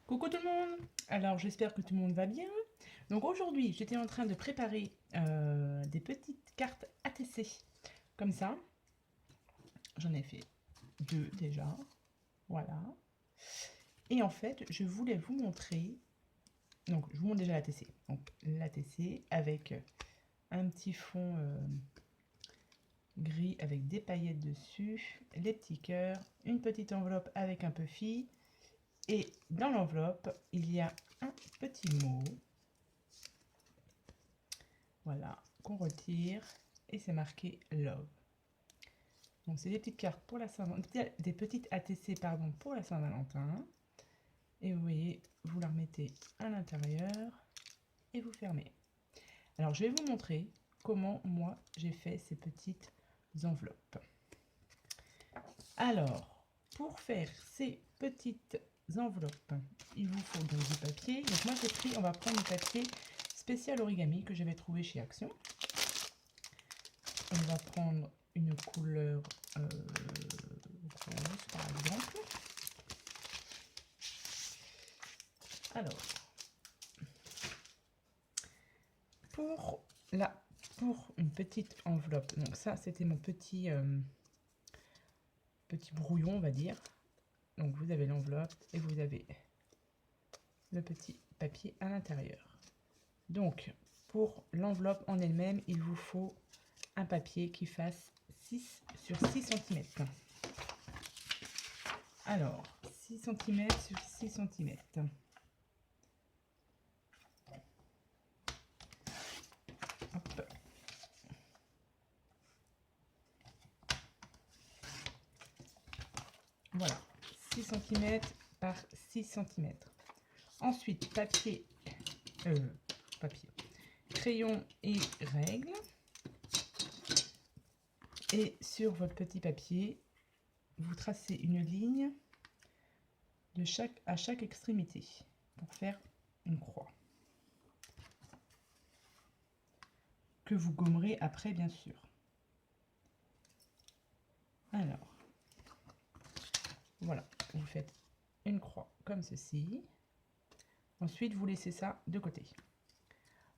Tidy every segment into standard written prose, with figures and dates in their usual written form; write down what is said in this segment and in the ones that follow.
Coucou tout le monde! Alors j'espère que tout le monde va bien. Donc aujourd'hui j'étais en train de préparer des petites cartes ATC comme ça. J'en ai fait deux déjà. Voilà. Et en fait je voulais vous montrer. Donc je vous montre déjà l'ATC. Donc l'ATC avec un petit fond gris avec des paillettes dessus, les petits cœurs, une petite enveloppe avec un puffy. Et dans l'enveloppe, il y a un petit mot, voilà, qu'on retire et c'est marqué Love. Donc c'est des petites cartes pour la Saint-Valentin, des petites ATC pardon pour la Saint-Valentin. Et vous voyez, vous la remettez à l'intérieur et vous fermez. Alors je vais vous montrer comment moi j'ai fait ces petites enveloppes. Alors pour faire ces petites enveloppes, il vous faut donc du papier. Donc moi j'ai pris, on va prendre du papier spécial origami que j'avais trouvé chez Action. On va prendre une couleur rose par exemple. Alors pour une petite enveloppe, donc ça c'était mon petit petit brouillon on va dire. Donc vous avez l'enveloppe et vous avez le petit papier à l'intérieur. Donc pour l'enveloppe en elle-même, il vous faut un papier qui fasse 6 sur 6 cm. Alors 6 cm sur 6 cm. Hop. Voilà, 6 cm par 6 cm. Ensuite, crayon et règle. Et sur votre petit papier, vous tracez une ligne à chaque extrémité pour faire une croix. Que vous gommerez après, bien sûr. Alors, voilà, vous faites une croix comme ceci. Ensuite, vous laissez ça de côté.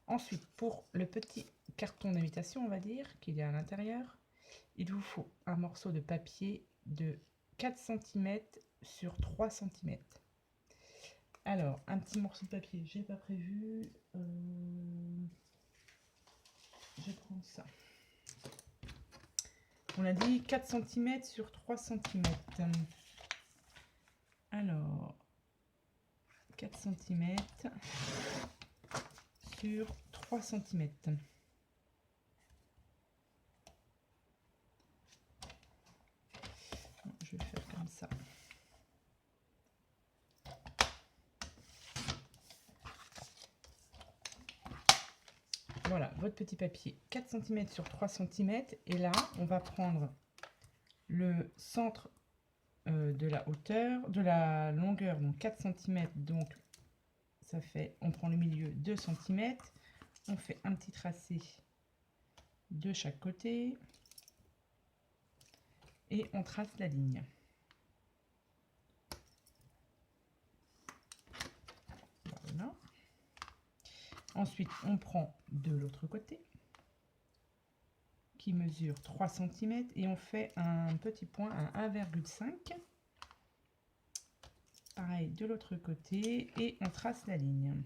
Ensuite, pour le petit carton d'invitation, on va dire, qu'il y a à l'intérieur, il vous faut un morceau de papier de 4 cm sur 3 cm. Alors, un petit morceau de papier, j'ai pas prévu. Je vais prendre ça. On a dit 4 cm sur 3 cm. Alors, 4 cm sur 3 cm. Je vais faire comme ça. Voilà, votre petit papier, 4 cm sur 3 cm. Et là, on va prendre le centre de la hauteur, de la longueur, donc 4 cm. Donc, ça fait, on prend le milieu 2 cm. On fait un petit tracé de chaque côté. Et on trace la ligne. Voilà. Ensuite, on prend de l'autre côté qui mesure 3 cm et on fait un petit point à 1,5. Pareil de l'autre côté et on trace la ligne.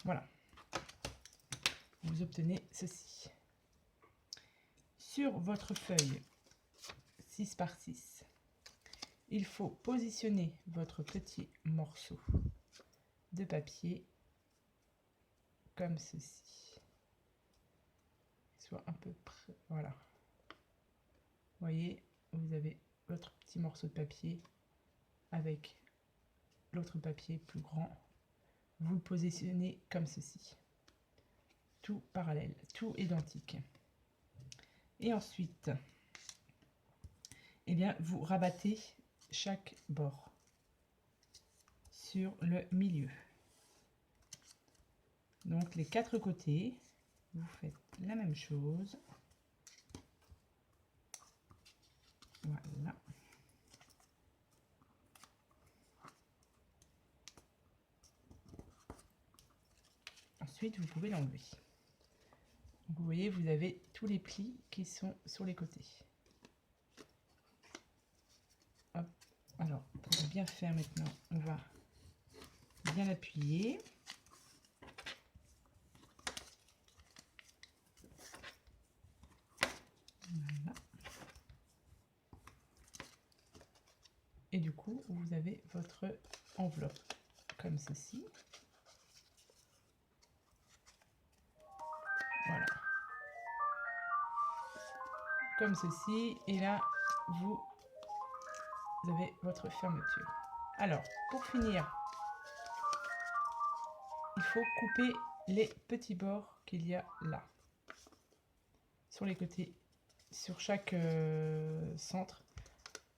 Voilà. Vous obtenez ceci. Sur votre feuille 6 par 6, il faut positionner votre petit morceau de papier comme ceci. Soit un peu près, voilà. Vous voyez, vous avez votre petit morceau de papier avec l'autre papier plus grand. Vous le positionnez comme ceci. Tout parallèle, tout identique. Et ensuite, eh bien, vous rabattez chaque bord sur le milieu. Donc les 4 côtés, vous faites la même chose. Voilà. ensuite, vous pouvez l'enlever. Vous voyez, vous avez tous les plis qui sont sur les côtés. Hop. Alors, pour bien faire maintenant, on va bien appuyer. Voilà. Et du coup, vous avez votre enveloppe comme ceci. Voilà. Comme ceci. Et là, vous avez votre fermeture. Alors, pour finir, il faut couper les petits bords qu'il y a là. Sur les côtés, sur chaque centre.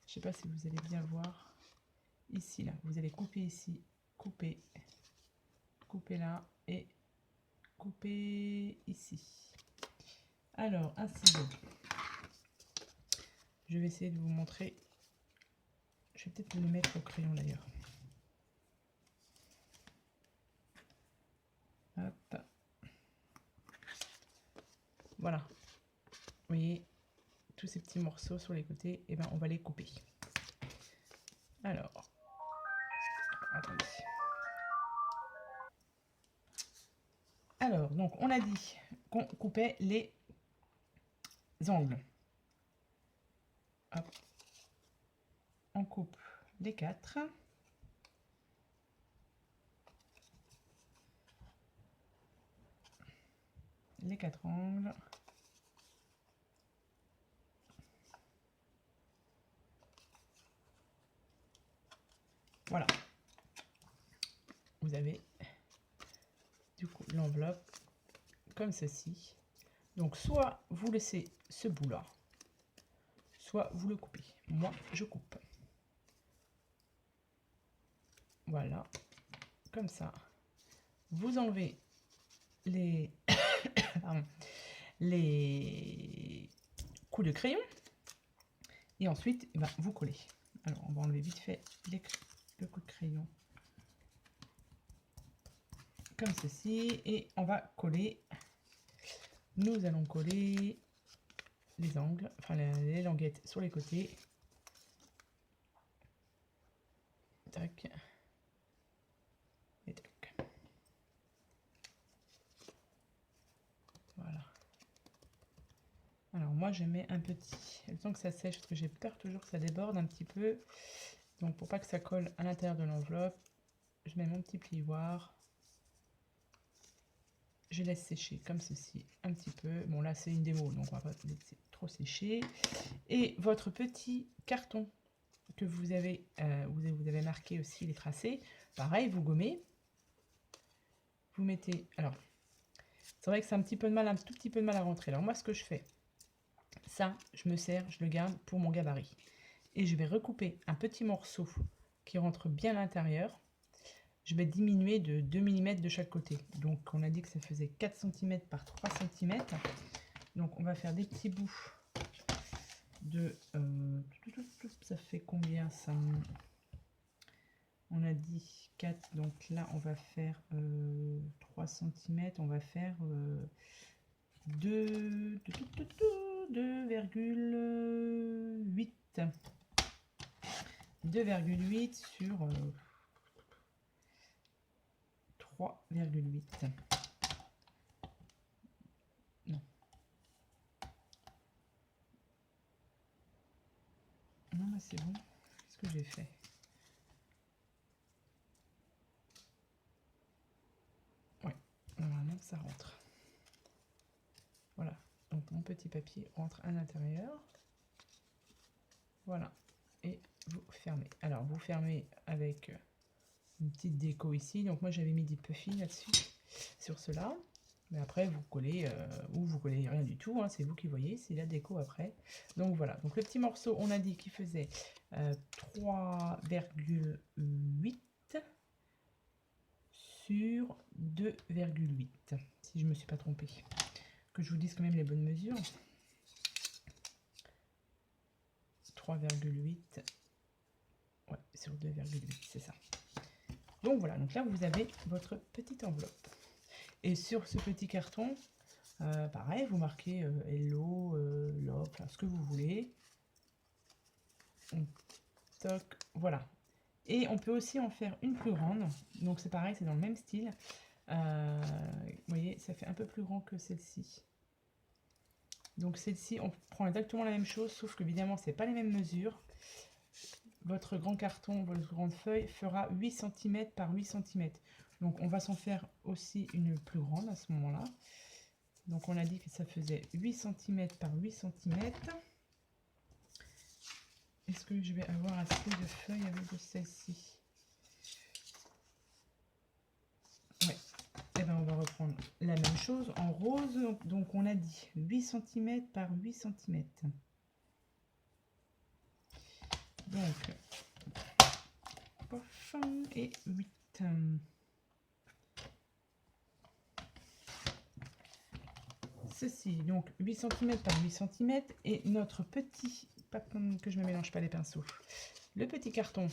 Je ne sais pas si vous allez bien voir. Ici, là, vous allez couper ici, couper là et couper ici. Alors, un ciseau. Je vais essayer de vous montrer. Je vais peut-être le mettre au crayon d'ailleurs. Hop. Voilà. Vous voyez, tous ces petits morceaux sur les côtés, et ben on va les couper. Alors, attendez. Alors, donc on a dit qu'on coupait les angles. Hop. On coupe les 4. Les 4 angles. Voilà. Vous avez du coup l'enveloppe comme ceci. Donc soit vous laissez ce bout là, soit vous le coupez. Moi je coupe. Voilà, comme ça. Vous enlevez les pardon, les coups de crayon et ensuite ben, vous collez. Alors on va enlever vite fait le coup de crayon comme ceci et on va coller. Nous allons coller les angles, enfin les languettes sur les côtés. Tac. Et tac. Voilà. Alors moi je mets un petit, le temps que ça sèche parce que j'ai peur toujours que ça déborde un petit peu. Donc pour pas que ça colle à l'intérieur de l'enveloppe, je mets mon petit plioir. Je laisse sécher comme ceci un petit peu. Bon là c'est une démo donc on va pas laisser trop sécher. Et votre petit carton que vous avez marqué aussi les tracés, pareil vous gommez. Vous mettez, alors c'est vrai que c'est un tout petit peu de mal à rentrer. Alors moi ce que je fais, ça je me sers, je le garde pour mon gabarit. Et je vais recouper un petit morceau qui rentre bien à l'intérieur. Je vais diminuer de 2 mm de chaque côté. Donc on a dit que ça faisait 4 cm par 3 cm. Donc on va faire des petits bouts de... ça fait combien ça? On a dit 4, donc là on va faire 3 cm, on va faire 2,8. 2,8 sur 3,8. Non. Non, là c'est bon. Qu'est-ce que j'ai fait? Ouais, normalement ça rentre. Voilà. Donc mon petit papier rentre à l'intérieur. Voilà. Et vous fermez. Alors vous fermez avec une petite déco ici. Donc moi j'avais mis des puffins là-dessus, sur cela. Mais après vous collez ou vous collez rien du tout, hein, c'est vous qui voyez, c'est la déco après. Donc voilà, donc le petit morceau on a dit qu'il faisait 3,8 sur 2,8, si je me suis pas trompée. Que je vous dise quand même les bonnes mesures. 3,8 ouais, sur 2,8, c'est ça. Donc voilà, donc là vous avez votre petite enveloppe. Et sur ce petit carton, pareil, vous marquez Hello, Love, enfin, ce que vous voulez. Toc, voilà. Et on peut aussi en faire une plus grande. Donc c'est pareil, c'est dans le même style. Vous voyez, ça fait un peu plus grand que celle-ci. Donc celle-ci, on prend exactement la même chose, sauf que évidemment, c'est pas les mêmes mesures. Votre grand carton, votre grande feuille fera 8 cm par 8 cm. Donc on va s'en faire aussi une plus grande à ce moment-là. Donc on a dit que ça faisait 8 cm par 8 cm. Est-ce que je vais avoir assez de feuilles avec de celle-ci? Ouais. Et bien on va reprendre la même chose en rose. Donc on a dit 8 cm par 8 cm. Donc, pof, et 8. Ceci, donc 8 cm par 8 cm. Et notre petit, pas que je ne me mélange pas les pinceaux, le petit carton,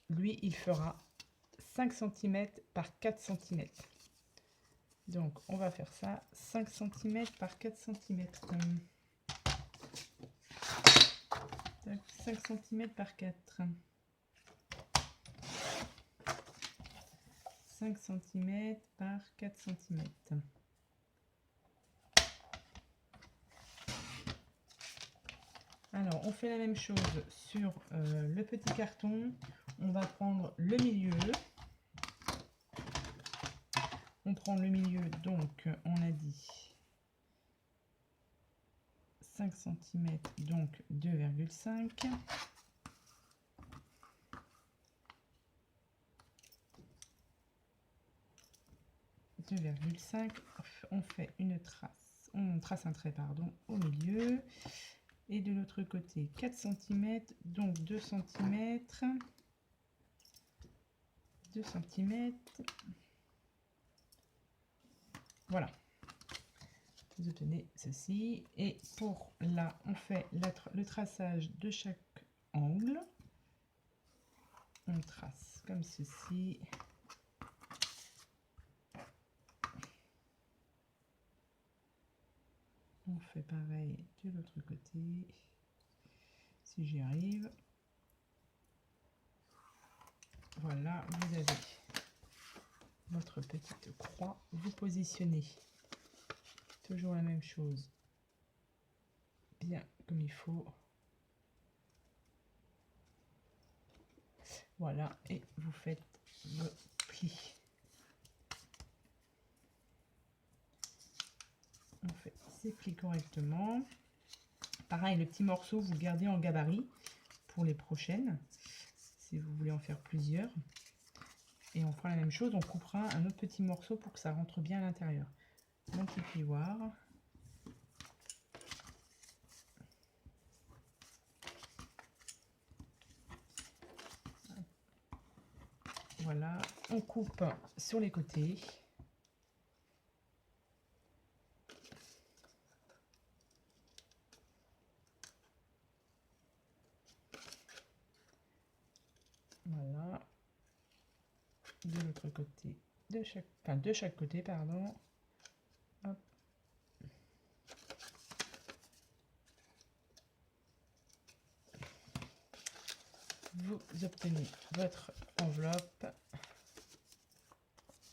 lui, il fera 5 cm par 4 cm. Donc, on va faire ça, 5 cm par 4 cm. 5 cm par 4. 5 cm par 4 cm. Alors, on fait la même chose sur le petit carton. On va prendre le milieu. On prend le milieu, donc on a dit 5 cm, donc 2,5. On fait une trace, on trace un trait, pardon, au milieu. Et de l'autre côté, 4 cm, donc 2 cm. 2 cm. Voilà. Vous obtenez ceci. Et pour là, on fait le traçage de chaque angle. On trace comme ceci. On fait pareil de l'autre côté, si j'y arrive. Voilà, vous avez votre petite croix. Vous positionnez toujours la même chose, bien comme il faut. Voilà, et vous faites vos plis. On fait ces plis correctement. Pareil, le petit morceau, vous le gardez en gabarit pour les prochaines, si vous voulez en faire plusieurs. Et on fera la même chose, on coupera un autre petit morceau pour que ça rentre bien à l'intérieur. Mon petit plioir. Voilà, on coupe sur les côtés. Voilà. De l'autre côté, de chaque côté, pardon. Hop. Vous obtenez votre enveloppe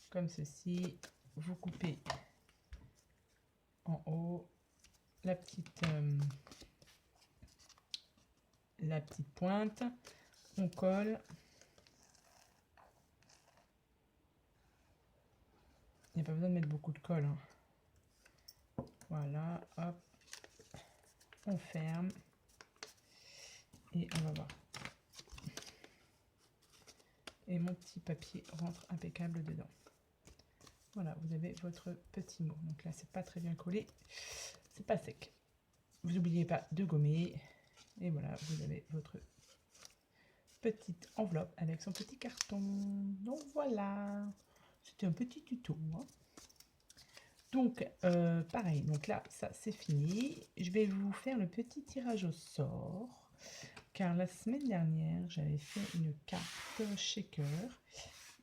comme ceci. Vous coupez en haut la petite pointe. On colle. Il n'y a pas besoin de mettre beaucoup de colle, hein. Voilà, hop. On ferme. Et on va voir. Et mon petit papier rentre impeccable dedans. Voilà, vous avez votre petit mot. Donc là, c'est pas très bien collé. C'est pas sec. Vous n'oubliez pas de gommer. Et voilà, vous avez votre petite enveloppe avec son petit carton. Donc voilà, c'était un petit tuto, hein. Donc pareil, donc là ça c'est fini. Je vais vous faire le petit tirage au sort, car la semaine dernière j'avais fait une carte shaker,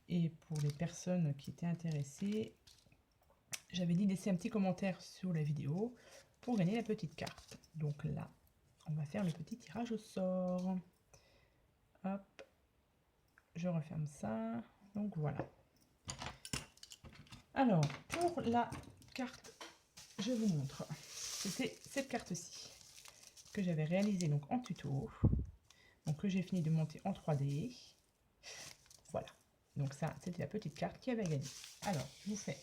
et pour les personnes qui étaient intéressées, j'avais dit laisser un petit commentaire sur la vidéo pour gagner la petite carte. Donc là, on va faire le petit tirage au sort. Hop, je referme ça. Donc voilà. Alors, pour la carte, je vous montre. C'était cette carte-ci que j'avais réalisée donc en tuto. Donc que j'ai fini de monter en 3D. Voilà. Donc ça, c'était la petite carte qui avait gagné. Alors, je vous fais...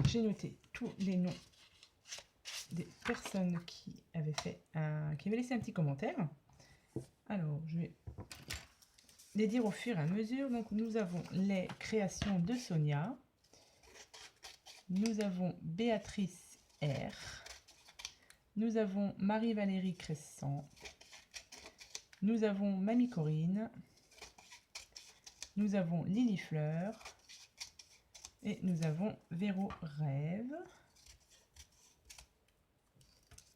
J'ai noté tous les noms des personnes qui avaient laissé un petit commentaire. Alors, je vais les dire au fur et à mesure. Donc, nous avons les créations de Sonia. Nous avons Béatrice R. Nous avons Marie-Valérie Crescent. Nous avons Mamie Corinne. Nous avons Lily Fleur. Et nous avons Véro Rêve.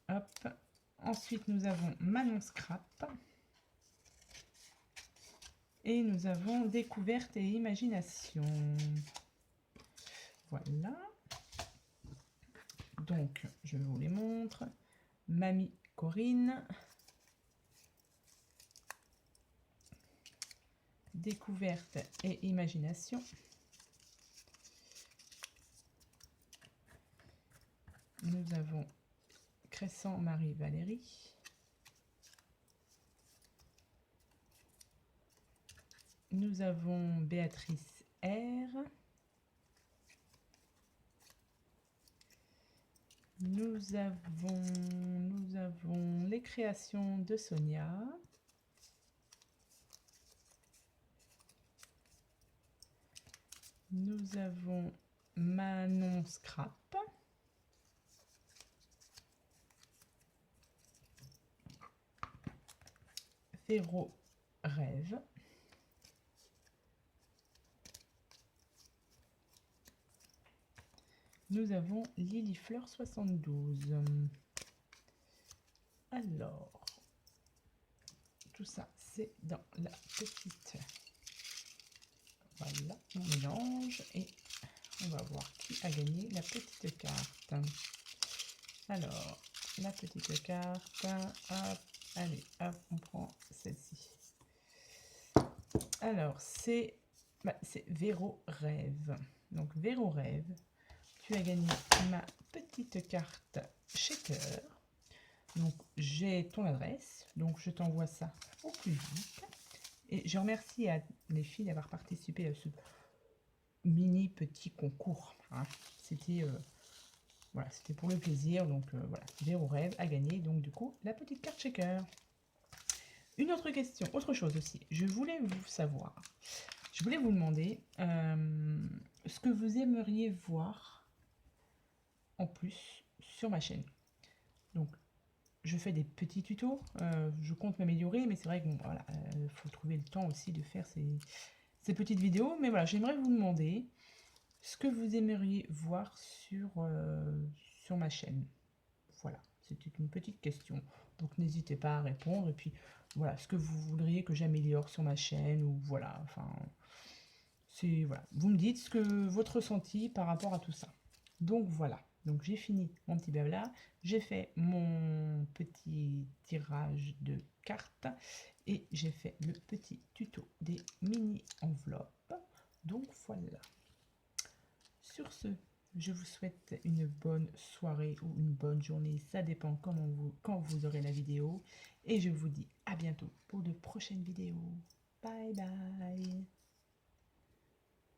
Hop. Ensuite, nous avons Manon Scrap. Et nous avons Découverte et Imagination. Voilà. Donc, je vous les montre. Mamie Corinne. Découverte et Imagination. Nous avons Crescent Marie-Valérie. Nous avons Béatrice R. Nous avons les créations de Sonia. Nous avons Manon Scrap. Véro Rêve. Nous avons Lily Fleur 72. Alors, tout ça, c'est dans la petite... Voilà, on mélange et on va voir qui a gagné la petite carte. Alors, la petite carte, hop, allez, hop, on prend celle-ci. Alors, c'est Véro Rêve. Donc, Véro Rêve, tu as gagné ma petite carte shaker. Donc, j'ai ton adresse, donc je t'envoie ça au plus vite. Et je remercie à les filles d'avoir participé à ce mini petit concours. Hein. C'était voilà, c'était pour le plaisir. Donc voilà, Véro Rêve a gagné donc du coup la petite carte shaker. Une autre question, autre chose aussi. Je voulais vous demander ce que vous aimeriez voir en plus sur ma chaîne. Donc je fais des petits tutos, je compte m'améliorer, mais c'est vrai que bon, voilà, faut trouver le temps aussi de faire ces petites vidéos. Mais voilà, j'aimerais vous demander ce que vous aimeriez voir sur ma chaîne. Voilà, c'était une petite question. Donc n'hésitez pas à répondre. Et puis voilà, ce que vous voudriez que j'améliore sur ma chaîne, ou voilà, enfin, c'est voilà. Vous me dites ce que votre ressenti par rapport à tout ça. Donc voilà. Donc j'ai fini mon petit blabla, j'ai fait mon petit tirage de cartes et j'ai fait le petit tuto des mini enveloppes. Donc voilà. Sur ce, je vous souhaite une bonne soirée ou une bonne journée, ça dépend quand vous aurez la vidéo. Et je vous dis à bientôt pour de prochaines vidéos. Bye bye.